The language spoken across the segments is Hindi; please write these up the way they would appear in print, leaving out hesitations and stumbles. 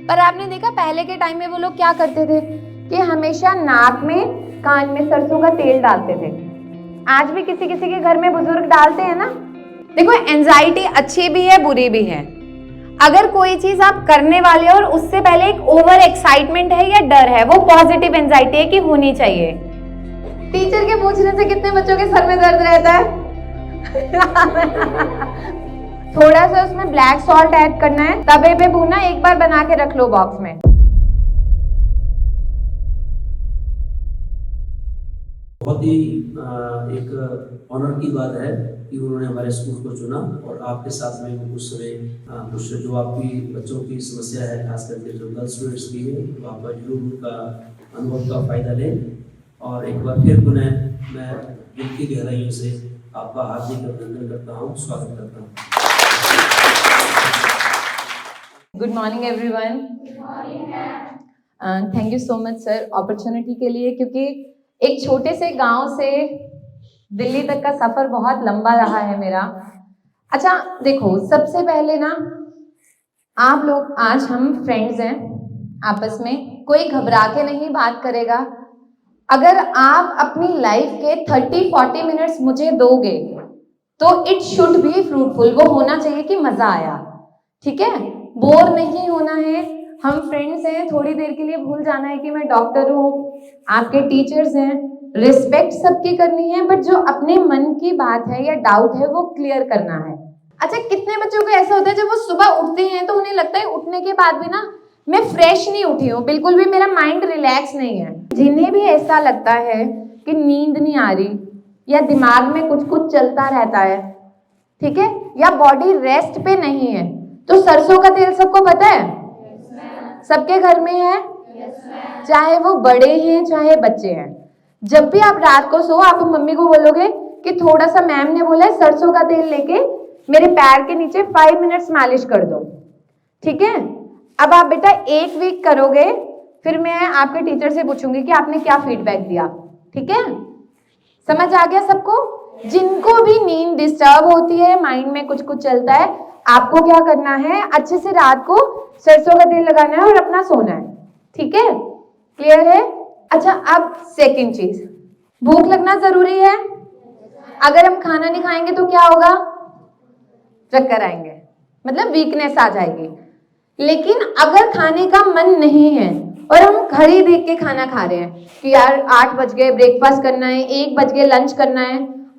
पर आपने देखा पहले के टाइम में वो लोग क्या करते थे कि हमेशा नाक में कान में सरसों का तेल डालते थे। आज भी किसी किसी के घर में बुजुर्ग डालते हैं ना। देखो एंजाइटी अच्छी भी है बुरी भी है। अगर कोई चीज आप करने वाले हो और उससे पहले एक ओवर एक्साइटमेंट है या डर है, वो पॉजिटिव एंजाइटी है कि होनी चाहिए। टीचर के पूछने से कितने बच्चों के सर में दर्द रहता है? थोड़ा सा उसमें ब्लैक सॉल्ट ऐड करना है, तवे पे भूनना, एक बार बना के रख लो बॉक्स में। बहुत ही एक ऑनर की बात है कि उन्होंने हमारे स्कूल को चुना और आपके साथ में वो कुछ जो आपकी बच्चों की समस्या है, खास करके जो गर्ल्स स्टूडेंट्स की है, तो आप जरूर उनका अनुभव का फायदा लें। और एक बार फिर पुनः मैं दिल की गहराइयों से आपका हार्दिक अभिनंदन करता हूँ, स्वागत करता हूँ। Good morning everyone. Thank you so much sir opportunity के लिए, क्योंकि एक छोटे से गांव से दिल्ली तक का सफर बहुत लंबा रहा है मेरा। अच्छा देखो, सबसे पहले ना आप लोग, आज हम फ्रेंड्स हैं आपस में, कोई घबरा के नहीं बात करेगा। अगर आप अपनी लाइफ के 30-40 मिनट्स मुझे दोगे तो इट शुड बी फ्रूटफुल, वो होना चाहिए कि मजा आया, ठीक है? बोर नहीं होना है। हम फ्रेंड्स हैं, थोड़ी देर के लिए भूल जाना है कि मैं डॉक्टर हूँ, आपके टीचर्स हैं, रिस्पेक्ट सबकी करनी है, बट जो अपने मन की बात है या डाउट है वो क्लियर करना है। अच्छा, कितने बच्चों को ऐसा होता है जब वो सुबह उठते हैं तो उन्हें लगता है उठने के बाद भी ना मैं फ्रेश नहीं उठी हूँ, बिल्कुल भी मेरा माइंड रिलैक्स नहीं है। जिन्हें भी ऐसा लगता है कि नींद नहीं आ रही या दिमाग में कुछ कुछ चलता रहता है, ठीक है, या बॉडी रेस्ट पे नहीं है, तो सरसों का तेल सबको पता है? सबके घर में है, चाहे वो बड़े हैं चाहे बच्चे हैं। जब भी आप रात को सो, आप मम्मी को बोलोगे कि थोड़ा सा मैम ने बोला है सरसों का तेल लेके मेरे पैर के नीचे 5 मिनट्स मालिश कर दो, ठीक है? अब आप बेटा 1 वीक करोगे, फिर मैं आपके टीचर से पूछूंगी कि आपने क्या फीडबैक दिया, ठीक है? समझ आ गया सबको? जिनको भी नींद डिस्टर्ब होती है, माइंड में कुछ कुछ चलता है, आपको क्या करना है, अच्छे से रात को सरसों का तेल लगाना है और अपना सोना है, ठीक है? क्लियर है? अच्छा, अब सेकंड चीज, भूख लगना जरूरी है। अगर हम खाना नहीं खाएंगे तो क्या होगा? चक्कर आएंगे, मतलब वीकनेस आ जाएगी। लेकिन अगर खाने का मन नहीं है और हम घड़ी देख के खाना खा रहे हैं कि यार 8 बज गए ब्रेकफास्ट करना है, 1 बज गए लंच करना है,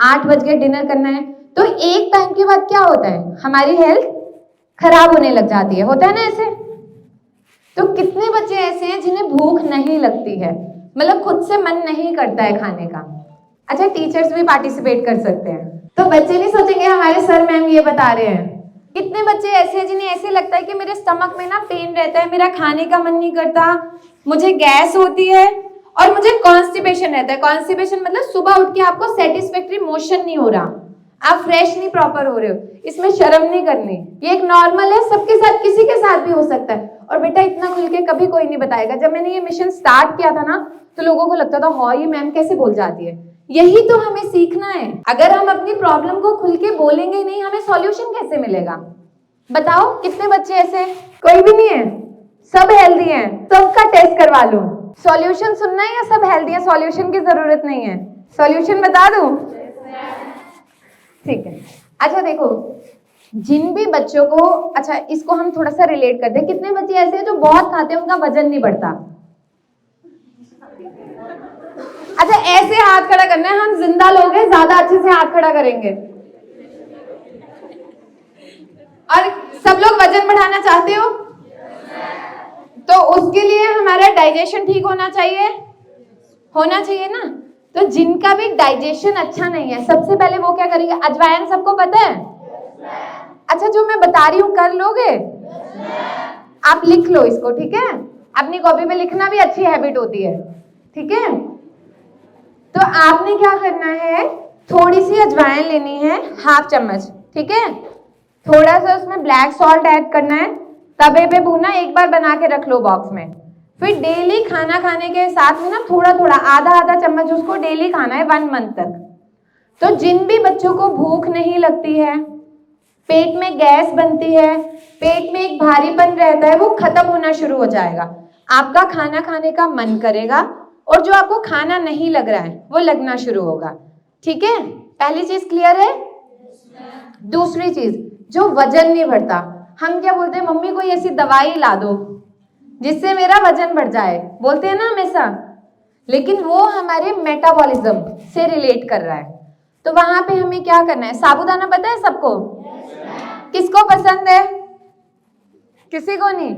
8 बज गए डिनर करना है, तो एक टाइम के बाद क्या होता है, हमारी हेल्थ खराब होने लग जाती है, होता है ना ऐसे? तो कितने बच्चे ऐसे हैं जिन्हें भूख नहीं लगती है, मतलब खुद से मन नहीं करता है खाने का? अच्छा, टीचर्स भी पार्टिसिपेट कर सकते हैं, तो बच्चे नहीं सोचेंगे हमारे सर मैम ये बता रहे हैं। कितने बच्चे ऐसे हैं जिन्हें ऐसे लगता है कि मेरे स्टमक में ना पेन रहता है, मेरा खाने का मन नहीं करता, मुझे गैस होती है और मुझे कॉन्स्टिपेशन रहता है। कॉन्स्टिपेशन मतलब सुबह उठ के आपको सेटिस्फैक्टरी मोशन नहीं हो रहा, आप फ्रेश नहीं प्रॉपर हो रहे हो। इसमें शर्म नहीं करनी, ये एक नॉर्मल है, सबके साथ, किसी के साथ भी हो सकता है। और बेटा इतना खुल के कभी कोई नहीं बताएगा। जब मैंने ये मिशन स्टार्ट किया था ना, तो लोगों को लगता था हाँ ये मैम कैसे बोल जाती है। यही तो हमें सीखना है। अगर हम अपनी प्रॉब्लम को खुल के बोलेंगे ही नहीं, हमें सॉल्यूशन कैसे मिलेगा? बताओ कितने बच्चे ऐसे? कोई भी नहीं है, सब हेल्दी हैं, सबका टेस्ट करवा लूं। सॉल्यूशन सुनना है या सब हेल्दी है? सॉल्यूशन की जरूरत नहीं है, सॉल्यूशन बता दूं? ठीक है। अच्छा देखो, जिन भी बच्चों को, अच्छा इसको हम थोड़ा सा रिलेट करते हैं। कितने बच्चे ऐसे हैं जो बहुत खाते हैं, उनका वजन नहीं बढ़ता? अच्छा, ऐसे हाथ खड़ा करना है, हम जिंदा लोग हैं, ज्यादा अच्छे से हाथ खड़ा करेंगे। और सब लोग वजन बढ़ाना चाहते हो? तो उसके लिए हमारा डाइजेशन ठीक होना चाहिए, होना चाहिए ना? तो जिनका भी डाइजेशन अच्छा नहीं है, सबसे पहले वो क्या करेंगे? अजवाइन सबको पता है? अच्छा, जो मैं बता रही हूँ कर लोगे? आप लिख लो इसको, ठीक है? अपनी कॉपी में लिखना भी अच्छी हैबिट होती है, ठीक है? तो आपने क्या करना है, थोड़ी सी अजवाइन लेनी है, 1/2 चम्मच, ठीक है? थोड़ा सा उसमें ब्लैक सॉल्ट ऐड करना है, तवे पे भूनना, एक बार बना के रख लो बॉक्स में। फिर डेली खाना खाने के साथ में ना थोड़ा थोड़ा, आधा चम्मच उसको डेली खाना है 1 मंथ तक। तो जिन भी बच्चों को भूख नहीं लगती है, पेट में गैस बनती है, पेट में एक भारीपन रहता है, वो खत्म होना शुरू हो जाएगा। आपका खाना खाने का मन करेगा और जो आपको खाना नहीं लग रहा है वो लगना शुरू होगा। ठीक है, पहली चीज क्लियर है। दूसरी चीज, जो वजन नहीं बढ़ता, हम क्या बोलते हैं, मम्मी कोई ऐसी दवाई ला दो जिससे मेरा वजन बढ़ जाए, बोलते हैं ना हमेशा, लेकिन वो हमारे मेटाबॉलिज्म से रिलेट कर रहा है। तो वहां पे हमें क्या करना है, साबूदाना पता है सबको? किसको पसंद है? किसी को नहीं,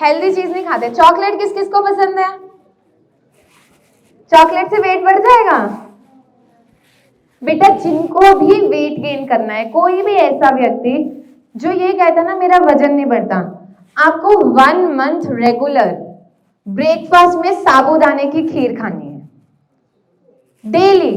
हेल्दी चीज नहीं खाते। चॉकलेट किस किस को पसंद है? चॉकलेट से वेट बढ़ जाएगा बेटा। जिनको भी वेट गेन करना है, कोई भी ऐसा व्यक्ति जो ये कहता है ना मेरा वजन नहीं बढ़ता, आपको 1 मंथ रेगुलर ब्रेकफास्ट में साबूदाने की खीर खानी है डेली।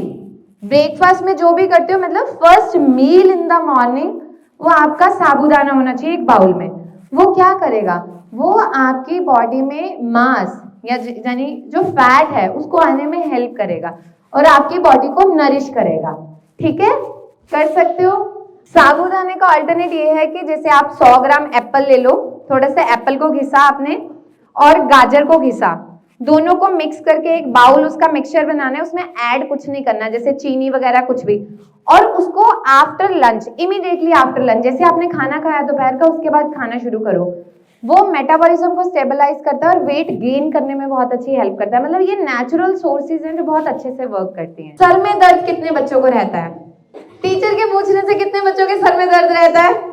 ब्रेकफास्ट में जो भी करते हो, मतलब first meal in the morning, वो आपका साबूदाना होना चाहिए एक बाउल में। वो क्या करेगा, वो आपकी बॉडी में मास या यानी जो फैट है उसको आने में हेल्प करेगा और आपकी बॉडी को नरिश करेगा। ठीक है, कर सकते हो। साबूदाने का अल्टरनेट ये है कि जैसे आप 100 ग्राम एप्पल ले लो, थोड़ा सा एप्पल को घिसा आपने और गाजर को घिसा, दोनों को मिक्स करके एक बाउल उसका मिक्सचर बनाना है, उसमें ऐड कुछ नहीं करना जैसे चीनी वगैरह कुछ भी, और उसको after lunch, immediately after lunch, जैसे आपने खाना खाया दोपहर का, उसके बाद खाना शुरू करो। वो मेटाबॉलिज्म को स्टेबलाइज करता है और वेट गेन करने में बहुत अच्छी हेल्प करता है। मतलब ये नेचुरल सोर्सेज हैं जो बहुत अच्छे से वर्क करती हैं। सर में दर्द कितने बच्चों को रहता है? टीचर के पूछने से कितने बच्चों के सर में दर्द रहता है?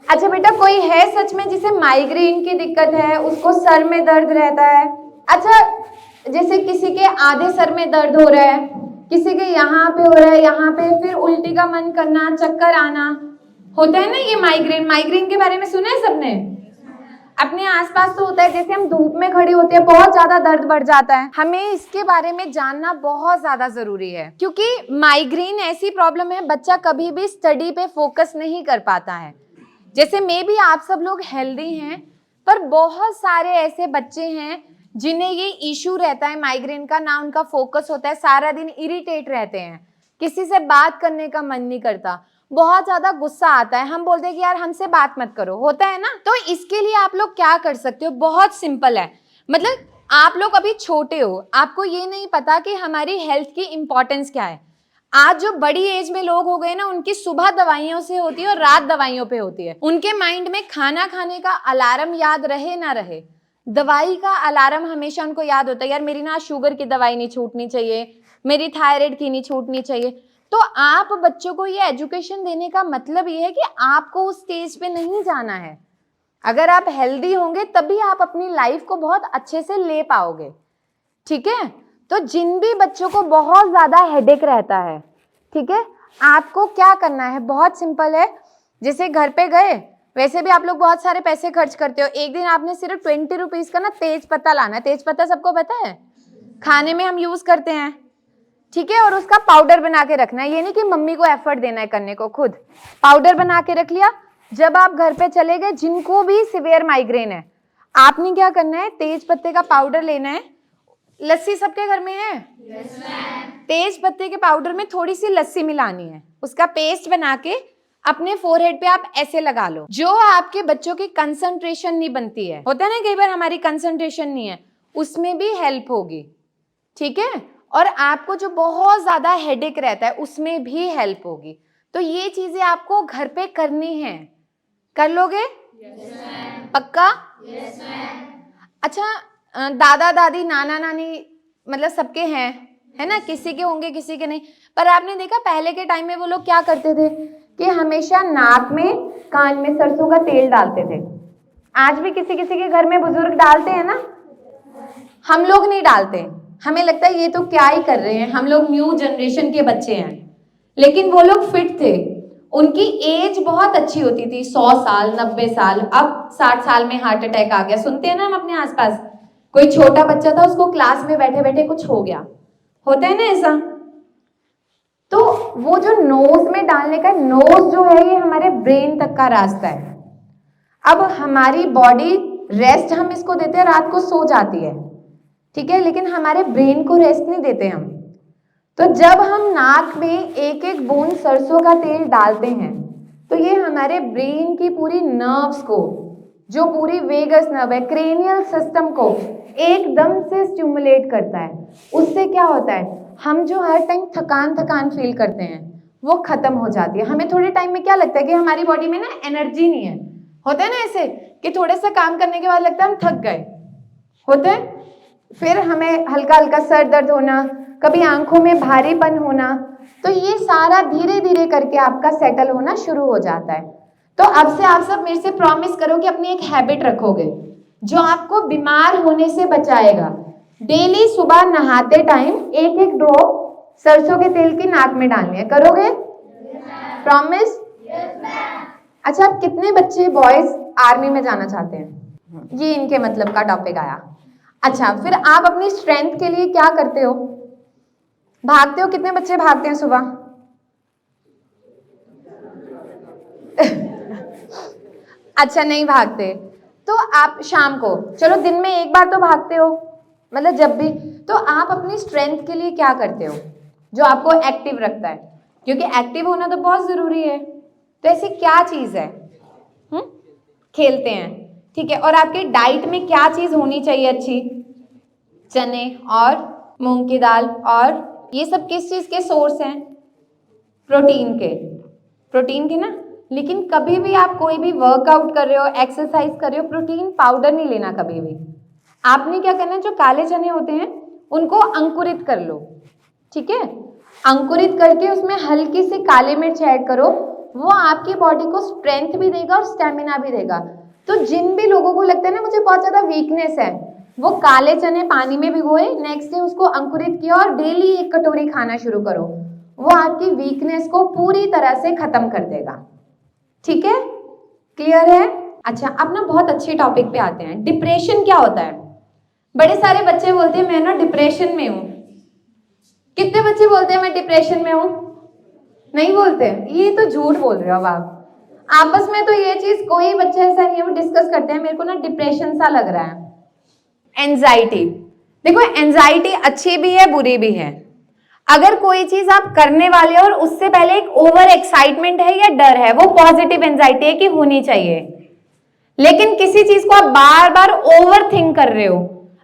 अच्छा बेटा, कोई है सच में जिसे माइग्रेन की दिक्कत है, उसको सर में दर्द रहता है? अच्छा, जैसे किसी के आधे सर में दर्द हो रहा है, किसी के यहाँ पे हो रहा है, यहाँ पे, फिर उल्टी का मन करना, चक्कर आना, होता है ना ये माइग्रेन। माइग्रेन के बारे में सुना है सबने? अपने आसपास तो होता है, जैसे हम धूप में खड़े होते हैं बहुत ज्यादा दर्द बढ़ जाता है। हमें इसके बारे में जानना बहुत ज्यादा जरूरी है, क्योंकि माइग्रेन ऐसी प्रॉब्लम है, बच्चा कभी भी स्टडी पे फोकस नहीं कर पाता है। जैसे मे भी आप सब लोग हेल्दी हैं, पर बहुत सारे ऐसे बच्चे हैं जिन्हें ये इशू रहता है माइग्रेन का, ना उनका फोकस होता है, सारा दिन इरिटेट रहते हैं, किसी से बात करने का मन नहीं करता, बहुत ज्यादा गुस्सा आता है, हम बोलते हैं कि यार हमसे बात मत करो, होता है ना। तो इसके लिए आप लोग क्या कर सकते हो, बहुत सिंपल है। मतलब आप लोग अभी छोटे हो, आपको ये नहीं पता कि हमारी हेल्थ की इंपॉर्टेंस क्या है। आज जो बड़ी एज में लोग हो गए ना, उनकी सुबह दवाइयों से होती है और रात दवाइयों पे होती है। उनके माइंड में खाना खाने का अलार्म याद रहे ना रहे, दवाई का अलार्म हमेशा उनको याद होता है, यार मेरी ना शुगर की दवाई नहीं छूटनी चाहिए, मेरी थायराइड की नहीं छूटनी चाहिए। तो आप बच्चों को ये एजुकेशन देने का मतलब ये है कि आपको उस स्टेज पे नहीं जाना है। अगर आप हेल्दी होंगे तभी आप अपनी लाइफ को बहुत अच्छे से ले पाओगे। ठीक है, तो जिन भी बच्चों को बहुत ज्यादा हेडेक रहता है, ठीक है, आपको क्या करना है, बहुत सिंपल है। जैसे घर पे गए, वैसे भी आप लोग बहुत सारे पैसे खर्च करते हो, एक दिन आपने सिर्फ 20 रुपीज का ना तेज पत्ता लाना है। तेज पत्ता सबको पता है, खाने में हम यूज करते हैं, ठीक है, और उसका पाउडर बना के रखना है। ये नहीं कि मम्मी को एफर्ट देना है करने को, खुद पाउडर बना के रख लिया। जब आप घर पे चले गए, जिनको भी सिवियर माइग्रेन है, आपने क्या करना है, तेज पत्ते का पाउडर लेना है। लस्सी सबके घर में है? yes, तेज पत्ते के पाउडर में थोड़ी सी लस्सी मिलानी है, उसका पेस्ट बना के अपने फोरहेड पे आप ऐसे लगा लो। जो आपके बच्चों की कंसंट्रेशन नहीं बनती है, होता है ना कई बार हमारी कंसंट्रेशन नहीं है, उसमें भी हेल्प होगी। ठीक है, और आपको जो बहुत ज्यादा हेडेक रहता है उसमें भी हेल्प होगी। तो ये चीजें आपको घर पे करनी है, कर लोगे? yes, पक्का? yes, अच्छा, दादा दादी नाना नानी मतलब सबके हैं, है ना, किसी के होंगे किसी के नहीं। पर आपने देखा पहले के टाइम में वो लोग क्या करते थे कि हमेशा नाक में कान में सरसों का तेल डालते थे। आज भी किसी किसी के घर में बुजुर्ग डालते हैं ना, हम लोग नहीं डालते। हमें लगता है ये तो क्या ही कर रहे हैं, हम लोग न्यू जनरेशन के बच्चे हैं। लेकिन वो लोग फिट थे, उनकी एज बहुत अच्छी होती थी, 100 साल 90 साल। अब 60 साल में हार्ट अटैक आ गया, सुनते हैं ना हम अपने आसपास, कोई छोटा बच्चा था उसको क्लास में बैठे बैठे कुछ हो गया, होता है ना ऐसा। तो वो जो नोज में डालने का, नोज जो है ये हमारे ब्रेन तक का रास्ता है। अब हमारी बॉडी रेस्ट हम इसको देते हैं, रात को सो जाती है, ठीक है, लेकिन हमारे ब्रेन को रेस्ट नहीं देते हम। तो जब हम नाक में एक एक बूंद सरसों का तेल डालते हैं तो ये हमारे ब्रेन की पूरी नर्व्स को, जो पूरी वेगस नर्व है, क्रेनियल सिस्टम को एकदम से स्टिमुलेट करता है। उससे क्या होता है, हम जो हर टाइम थकान थकान फील करते हैं वो खत्म हो जाती है। हमें थोड़े टाइम में क्या लगता है कि हमारी बॉडी में ना एनर्जी नहीं है, होता है ना ऐसे कि थोड़ा सा काम करने के बाद लगता है हम थक गए, होता है। फिर हमें हल्का हल्का सर दर्द होना, कभी आंखों में भारीपन होना, तो ये सारा धीरे धीरे करके आपका सेटल होना शुरू हो जाता है। तो अब से आप सब मेरे से प्रॉमिस करो कि अपनी एक हैबिट रखोगे जो आपको बीमार होने से बचाएगा। डेली सुबह नहाते टाइम एक एक ड्रॉप सरसों के तेल की नाक में डालनी है, करोगे? प्रॉमिस? अच्छा, आप कितने बच्चे बॉयज आर्मी में जाना चाहते हैं? ये इनके मतलब का टॉपिक आया। अच्छा, फिर आप अपनी स्ट्रेंथ के लिए क्या करते हो? भागते हो? कितने बच्चे भागते हैं सुबह? अच्छा, नहीं भागते तो आप शाम को, चलो दिन में एक बार तो भागते हो, मतलब जब भी। तो आप अपनी स्ट्रेंथ के लिए क्या करते हो जो आपको एक्टिव रखता है? क्योंकि एक्टिव होना तो बहुत जरूरी है। तो ऐसी क्या चीज है? खेलते हैं, ठीक है। और आपके डाइट में क्या चीज होनी चाहिए अच्छी? चने और मूंग की दाल, और ये सब किस चीज के सोर्स हैं? प्रोटीन के, प्रोटीन के ना। लेकिन कभी भी आप कोई भी वर्कआउट कर रहे हो, एक्सरसाइज कर रहे हो, प्रोटीन पाउडर नहीं लेना कभी भी। आपने क्या करना है, जो काले चने होते हैं उनको अंकुरित कर लो, ठीक है। अंकुरित करके उसमें हल्की सी काली मिर्च ऐड करो, वो आपकी बॉडी को स्ट्रेंथ भी देगा और स्टेमिना भी देगा। तो जिन भी लोगों को लगता है ना मुझे बहुत ज्यादा वीकनेस है, वो काले चने पानी में भिगोए, नेक्स्ट डे उसको अंकुरित किया और डेली एक कटोरी खाना शुरू करो। वो आपकी वीकनेस को पूरी तरह से खत्म कर देगा, ठीक है। क्लियर है? अच्छा, अब ना बहुत अच्छे टॉपिक पे आते हैं। डिप्रेशन क्या होता है? बड़े सारे बच्चे बोलते हैं मैं ना डिप्रेशन में हूं। कितने बच्चे बोलते हैं मैं डिप्रेशन में हूं? नहीं बोलते। ये तो झूठ बोल रहे हो आप। आपस में तो ये चीज कोई बच्चे ऐसा नहीं है, वो डिस्कस करते हैं मेरे को ना डिप्रेशन सा लग रहा है। एंजाइटी, देखो एंजाइटी अच्छी भी है बुरी भी है। अगर कोई चीज आप करने वाले हो और उससे पहले एक ओवर एक्साइटमेंट है या डर है, वो पॉजिटिव एंजाइटी है कि होनी चाहिए। लेकिन किसी चीज को आप बार बार ओवर थिंक कर रहे हो,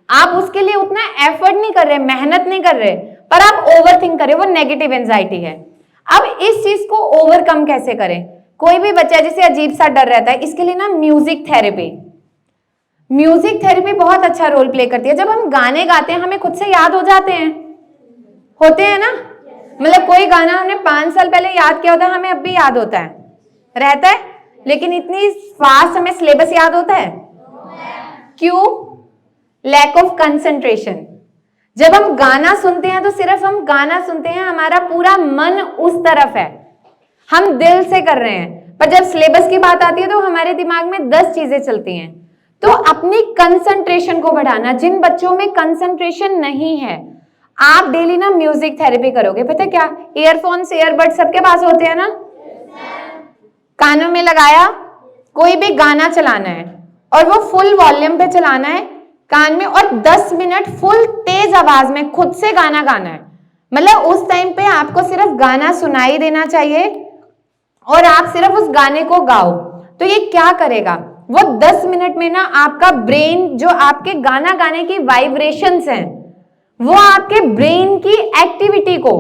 आप उसके लिए उतना एफर्ट नहीं कर रहे, मेहनत नहीं कर रहे, पर आप ओवर थिंक कर रहे हो, वो नेगेटिव एंजाइटी है। अब इस चीज को ओवरकम कैसे करें? कोई भी बच्चा जिसे अजीब सा डर रहता है, इसके लिए ना म्यूजिक थेरेपी बहुत अच्छा रोल प्ले करती है। जब हम गाने गाते हैं हमें खुद से याद हो जाते हैं, होते हैं ना। मतलब कोई गाना हमने 5 साल पहले याद किया होता है, हमें अब भी याद होता है, रहता है। लेकिन इतनी फास्ट हमें सिलेबस याद होता है? क्यों? Lack of concentration. जब हम गाना सुनते हैं तो सिर्फ हम गाना सुनते हैं, हमारा पूरा मन उस तरफ है, हम दिल से कर रहे हैं। पर जब सिलेबस की बात आती है तो हमारे दिमाग में 10 चीजें चलती हैं। तो अपनी कंसंट्रेशन को बढ़ाना, जिन बच्चों में कंसंट्रेशन नहीं है, आप डेली ना म्यूजिक थेरेपी करोगे। पता क्या, ईयरफोन्स ईयरबड सबके पास होते हैं ना, कानों में लगाया, कोई भी गाना चलाना है और वो फुल वॉल्यूम पे चलाना है कान में, और 10 मिनट फुल तेज आवाज में खुद से गाना गाना है। मतलब उस टाइम पे आपको सिर्फ गाना सुनाई देना चाहिए और आप सिर्फ उस गाने को गाओ। तो ये क्या करेगा, वो 10 मिनट में ना आपका ब्रेन, जो आपके गाना गाने की वाइब्रेशंस हैं, वो आपके ब्रेन की एक्टिविटी को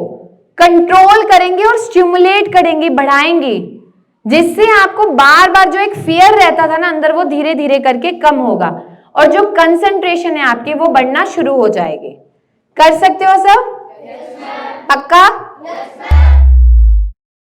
कंट्रोल करेंगे और स्टिमुलेट करेंगी, बढ़ाएंगी, जिससे आपको बार बार जो एक फियर रहता था ना अंदर, वो धीरे धीरे करके कम होगा और जो कंसंट्रेशन है आपकी वो बढ़ना शुरू हो जाएगी। कर सकते हो सब? पक्का?